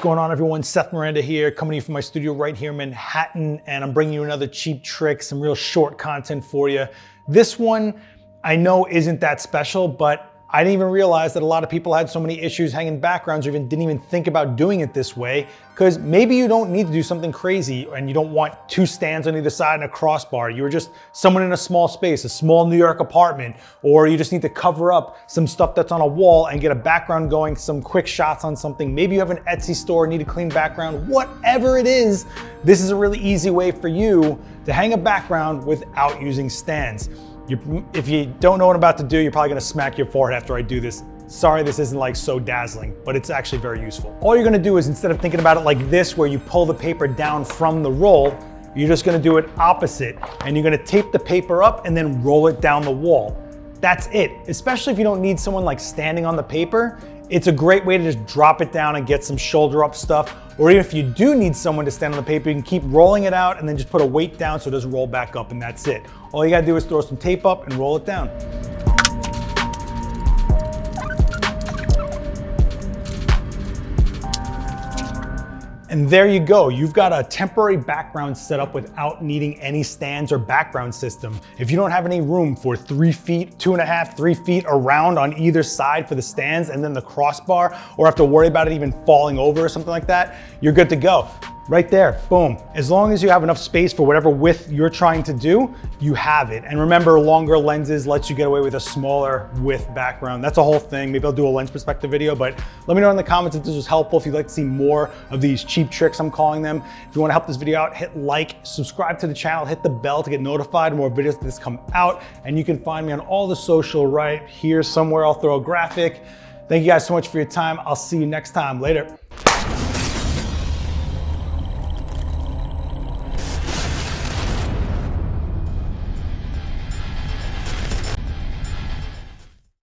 going on, everyone? Seth Miranda here, coming to you from my studio right here in Manhattan, and I'm bringing you another cheap trick, some real short content for you. This one I know isn't that special, but I didn't even realize that a lot of people had so many issues hanging backgrounds or even didn't even think about doing it this way, because maybe you don't need to do something crazy and you don't want two stands on either side and a crossbar. You're just someone in a small space, a small New York apartment, or you just need to cover up some stuff that's on a wall and get a background going, some quick shots on something. Maybe you have an Etsy store, need a clean background, whatever it is, this is a really easy way for you to hang a background without using stands. If you don't know what I'm about to do, you're probably gonna smack your forehead after I do this. Sorry, this isn't like so dazzling, but it's actually very useful. All you're gonna do is, instead of thinking about it like this, where you pull the paper down from the roll, you're just gonna do it opposite. And you're gonna tape the paper up and then roll it down the wall. That's it. Especially if you don't need someone like standing on the paper, it's a great way to just drop it down and get some shoulder up stuff. Or even if you do need someone to stand on the paper, you can keep rolling it out and then just put a weight down so it doesn't roll back up, and that's it. All you gotta do is throw some tape up and roll it down. And there you go. You've got a temporary background set up without needing any stands or background system. If you don't have any room for 3 feet, 2.5, 3 feet around on either side for the stands and then the crossbar, or have to worry about it even falling over or something like that, you're good to go. Right there, boom. As long as you have enough space for whatever width you're trying to do, you have it. And remember, longer lenses lets you get away with a smaller width background. That's a whole thing. Maybe I'll do a lens perspective video, but let me know in the comments if this was helpful, if you'd like to see more of these cheap tricks, I'm calling them. If you wanna help this video out, hit like, subscribe to the channel, hit the bell to get notified more videos like this come out. And you can find me on all the social right here somewhere. I'll throw a graphic. Thank you guys so much for your time. I'll see you next time. Later.